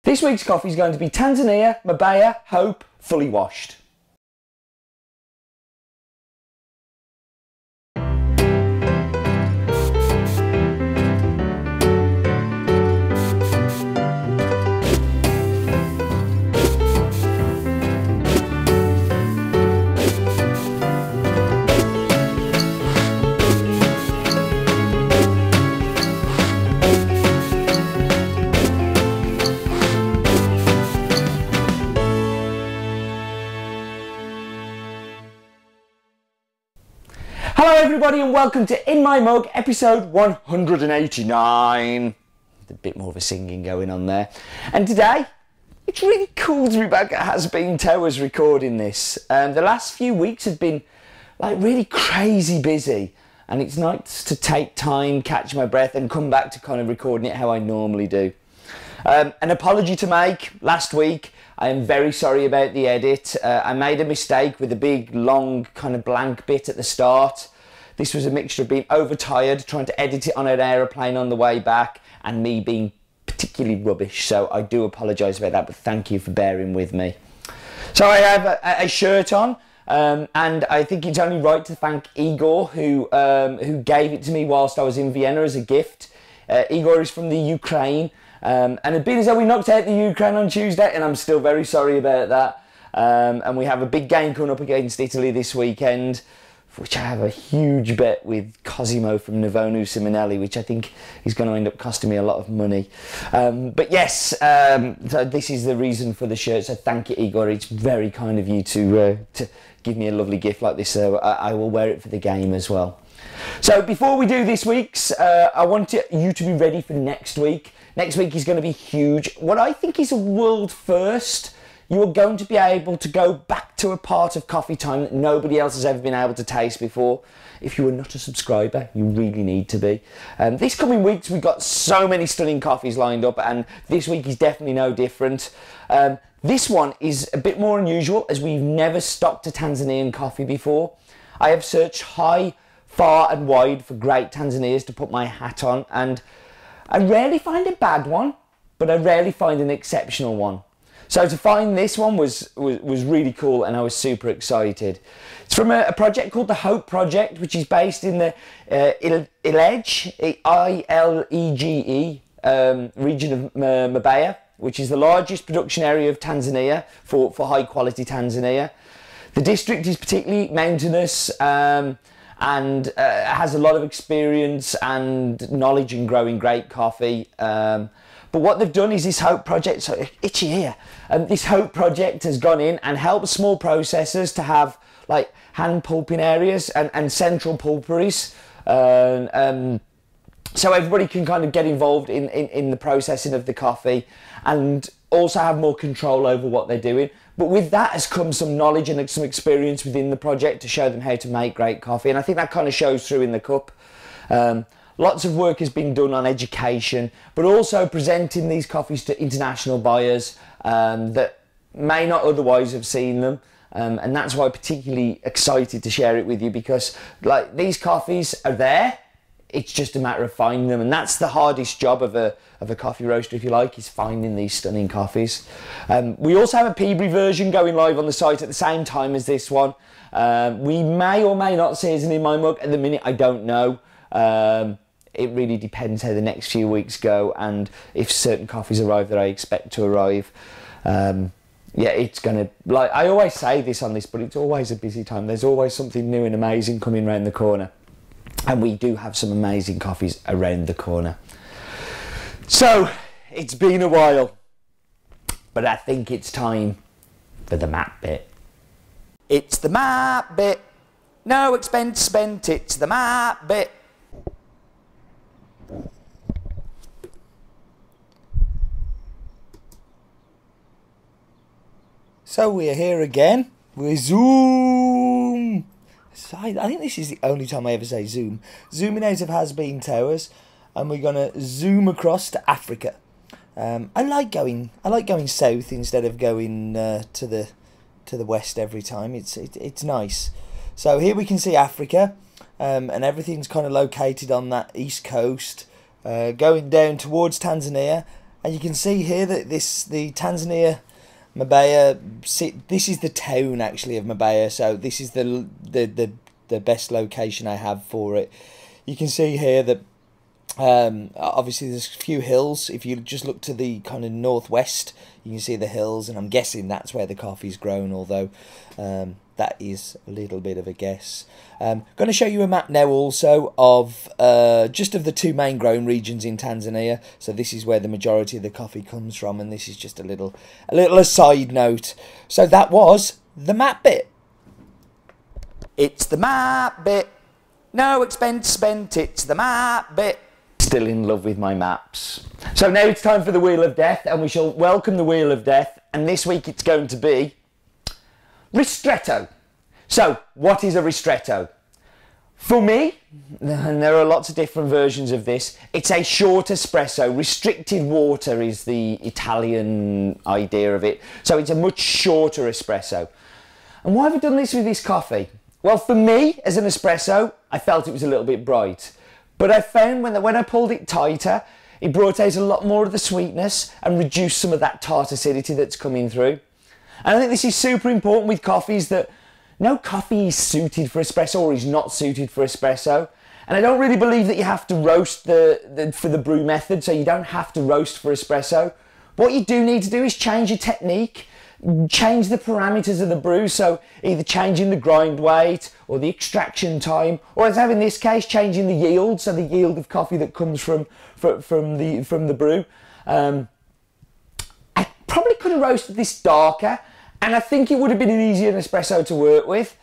This week's coffee is going to be Tanzania, Mbeya, Hope, fully washed. Hello everybody and welcome to In My Mug episode 189. A bit more of a singing going on there. And today, it's really cool to be back at Has Been Towers recording this. The last few weeks have been like really crazy busy, and it's nice to take time, catch my breath and come back to kind of recording it how I normally do. An apology to make. Last week I am very sorry about the edit. I made a mistake with a big long kind of blank bit at the start. This was a mixture of being overtired, trying to edit it on an aeroplane on the way back, and me being particularly rubbish. So I do apologise about that, but thank you for bearing with me. So I have a shirt on, and I think it's only right to thank Igor, who gave it to me whilst I was in Vienna as a gift. Igor is from the Ukraine. And it's been as though we knocked out the Ukraine on Tuesday, and I'm still very sorry about that. And we have a big game coming up against Italy this weekend, for which I have a huge bet with Cosimo from Navonu Simonelli, which I think is going to end up costing me a lot of money. But yes, so this is the reason for the shirt, so thank you, Igor. It's very kind of you to give me a lovely gift like this, so I will wear it for the game as well. So before we do this week's, I want you to be ready for next week. Next week is going to be huge. What I think is a world first. You are going to be able to go back to a part of coffee time that nobody else has ever been able to taste before. If you are not a subscriber, you really need to be. These coming weeks, we've got so many stunning coffees lined up, and this week is definitely no different. This one is a bit more unusual, as we've never stocked a Tanzanian coffee before. I have searched high, far and wide for great Tanzanians to put my hat on, and I rarely find a bad one, but I rarely find an exceptional one. So to find this one was really cool, and I was super excited. It's from a project called the Hope Project, which is based in the Ilege, I-L-E-G-E, region of Mbeya, which is the largest production area of Tanzania for high quality Tanzania. The district is particularly mountainous, and has a lot of experience and knowledge in growing great coffee. But what they've done is this Hope Project, so itchy here, this Hope Project has gone in and helped small processors to have like hand pulping areas and central pulperies. So everybody can kind of get involved in the processing of the coffee and also have more control over what they're doing. But with that has come some knowledge and some experience within the project to show them how to make great coffee. And I think that kind of shows through in the cup. Lots of work has been done on education, but also presenting these coffees to international buyers that may not otherwise have seen them. And that's why I'm particularly excited to share it with you, because like these coffees are there. It's just a matter of finding them, and that's the hardest job of a coffee roaster, if you like, is finding these stunning coffees. We also have a Peabury version going live on the site at the same time as this one. We may or may not see it in My Mug at the minute, I don't know. It really depends how the next few weeks go and if certain coffees arrive that I expect to arrive. Yeah, it's gonna, like I always say this on this, but it's always a busy time. There's always something new and amazing coming around the corner. And we do have some amazing coffees around the corner. So, it's been a while, but I think it's time for the map bit. It's the map bit. No expense spent, it's the map bit. So we're here again. We're Zoom. I think this is the only time I ever say Zoom. Zooming out of Has Been Towers, and we're gonna zoom across to Africa. I like going south instead of going to the west every time. It's nice. So here we can see Africa, and everything's kind of located on that east coast, going down towards Tanzania. And you can see here that the Tanzania Mbeya, this is the town actually of Mbeya, so this is the best location I have for it. You can see here that obviously there's a few hills. If you just look to the kind of northwest, you can see the hills, and I'm guessing that's where the coffee's grown, although that is a little bit of a guess. I'm going to show you a map now also of just of the two main growing regions in Tanzania. So this is where the majority of the coffee comes from, and this is just a little aside note. So that was the map bit. It's the map bit. No expense spent, it's the map bit. Still in love with my maps. So now it's time for the Wheel of Death, and we shall welcome the Wheel of Death, and this week it's going to be Ristretto. So, what is a ristretto? For me, and there are lots of different versions of this, it's a short espresso. Restricted water is the Italian idea of it. So it's a much shorter espresso. And why have I done this with this coffee? Well, for me, as an espresso, I felt it was a little bit bright. But I found when I pulled it tighter, it brought out a lot more of the sweetness and reduced some of that tart acidity that's coming through. And I think this is super important with coffees, that no coffee is suited for espresso or is not suited for espresso. And I don't really believe that you have to roast for the brew method, so you don't have to roast for espresso. What you do need to do is change your technique, change the parameters of the brew, so either changing the grind weight or the extraction time, or as in this case, changing the yield, so the yield of coffee that comes from the brew. I probably could have roasted this darker, and I think it would have been an easier espresso to work with,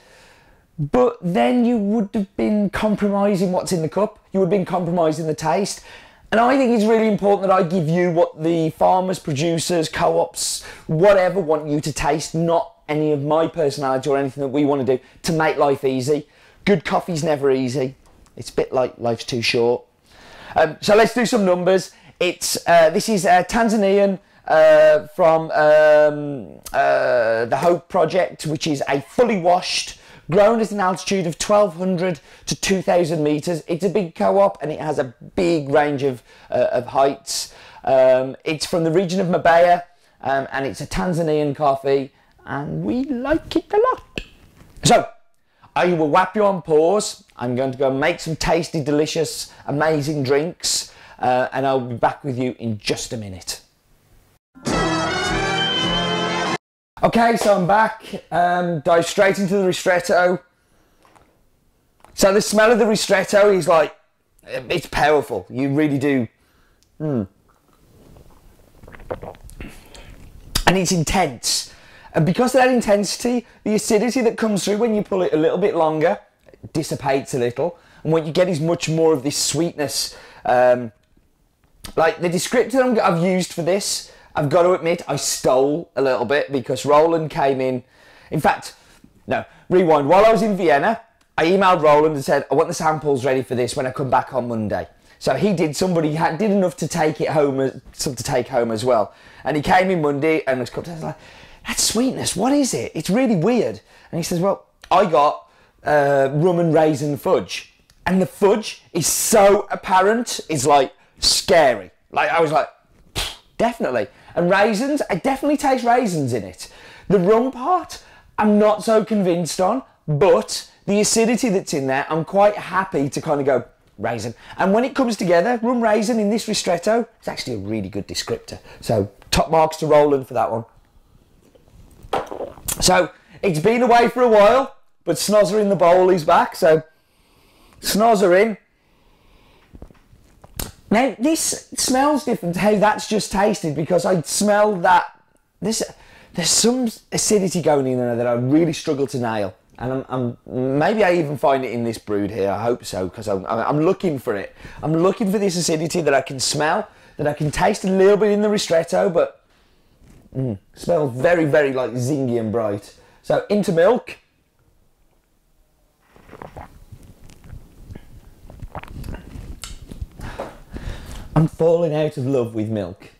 but then you would have been compromising what's in the cup, you would have been compromising the taste. And I think it's really important that I give you what the farmers, producers, co-ops, whatever want you to taste, not any of my personality or anything that we want to do to make life easy. Good coffee's never easy. It's a bit like life's too short. So let's do some numbers. This is Tanzanian from the Hope Project, which is a fully washed, grown at an altitude of 1,200 to 2,000 metres. It's a big co-op and it has a big range of heights. It's from the region of Mbeya, and it's a Tanzanian coffee, and we like it a lot. So, I will whap you on pause. I'm going to go make some tasty, delicious, amazing drinks, and I'll be back with you in just a minute. Okay, so I'm back. Dive straight into the ristretto. So the smell of the ristretto is like, it's powerful. You really do. And it's intense. And because of that intensity, the acidity that comes through when you pull it a little bit longer dissipates a little. And what you get is much more of this sweetness. Like the descriptor I've used for this, I've got to admit, I stole a little bit because Roland came in. In fact, no, rewind. While I was in Vienna, I emailed Roland and said, I want the samples ready for this when I come back on Monday. So he did, did enough to take it home, some to take home as well. And he came in Monday and was like, that's sweetness, what is it? It's really weird. And he says, well, I got rum and raisin fudge. And the fudge is so apparent, it's like scary. Like, I was like, definitely. And raisins, I definitely taste raisins in it. The rum part, I'm not so convinced on, but the acidity that's in there, I'm quite happy to kind of go raisin. And when it comes together, rum raisin in this ristretto, it's actually a really good descriptor. So top marks to Roland for that one. So it's been away for a while, but Snozzer in the bowl is back. So Snozzer in. Now, this smells different to how that's just tasted, because I smell that there's some acidity going in there that I really struggle to nail. And maybe I even find it in this brood here. I hope so, because I'm looking for it. I'm looking for this acidity that I can smell, that I can taste a little bit in the ristretto, but smells very, very like zingy and bright. So into milk. I'm falling out of love with milk.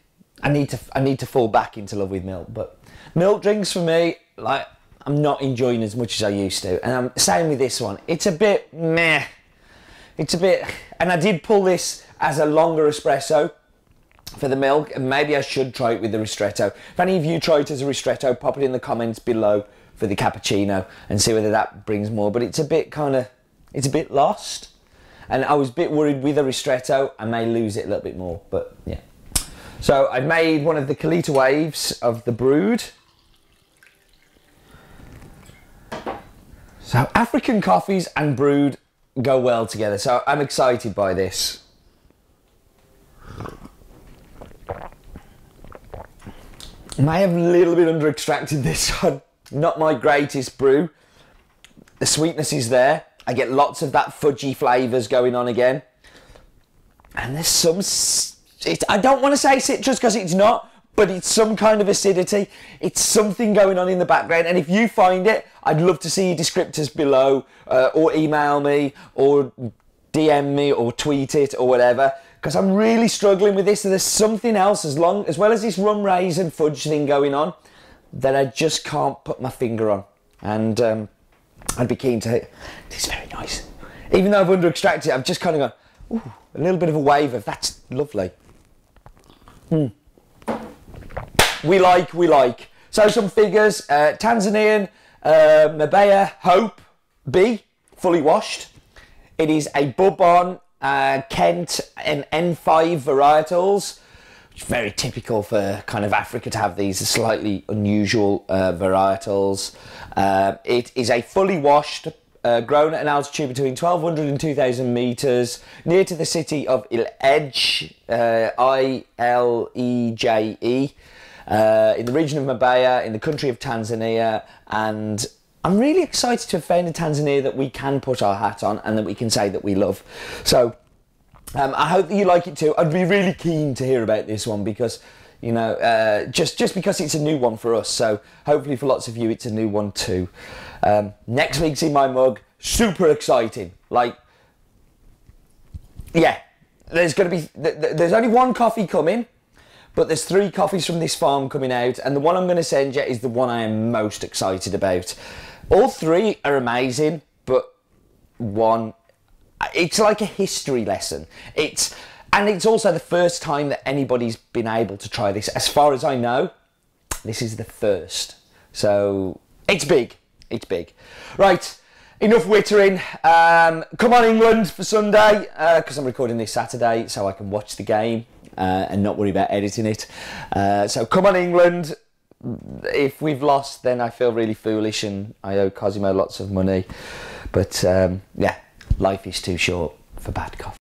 I need to fall back into love with milk, but milk drinks for me, like, I'm not enjoying as much as I used to. And I'm same with this one. It's a bit meh. It's a bit, and I did pull this as a longer espresso. for the milk, and maybe I should try it with the ristretto. If any of you try it as a ristretto, pop it in the comments below for the cappuccino and see whether that brings more. But it's a bit it's a bit lost, and I was a bit worried with a ristretto I may lose it a little bit more, but yeah. So I've made one of the Kalita waves of the brewed. So African coffees and brewed go well together, so I'm excited by this. I may have a little bit under extracted this one. Not my greatest brew. The sweetness is there. I get lots of that fudgy flavours going on again. And there's some... I don't want to say citrus because it's not, but it's some kind of acidity. It's something going on in the background. And if you find it, I'd love to see your descriptors below, or email me, or DM me, or tweet it, or whatever. Because I'm really struggling with this. So there's something else as well as this rum raisin fudge thing going on that I just can't put my finger on. And I'd be keen to... It's very nice. Even though I've under extracted it, I've just kind of gone, ooh, a little bit of a wave of, that's lovely. We like. So some figures, Tanzanian Mbeya Hope B, fully washed. It is a Bourbon, Kent and N5 varietals. Which is very typical for kind of Africa to have these slightly unusual varietals. It is a fully washed, grown at an altitude between 1,200 and 2,000 metres, near to the city of Ileje, I-L-E-J-E, in the region of Mbeya, in the country of Tanzania, and I'm really excited to have found a Tanzania that we can put our hat on and that we can say that we love. So I hope that you like it too. I'd be really keen to hear about this one because, you know, just because it's a new one for us. So hopefully for lots of you, it's a new one too. Next week's In My Mug, super exciting. Like, yeah, there's going to be, there's only one coffee coming, but there's 3 coffees from this farm coming out. And the one I'm going to send you is the one I am most excited about. All 3 are amazing, but one... It's like a history lesson. And it's also the first time that anybody's been able to try this. As far as I know, this is the first. So it's big. It's big. Right, enough wittering. Come on England for Sunday, because I'm recording this Saturday so I can watch the game and not worry about editing it. So come on England. If we've lost, then I feel really foolish and I owe Cosimo lots of money. But yeah. Life is too short for bad coffee.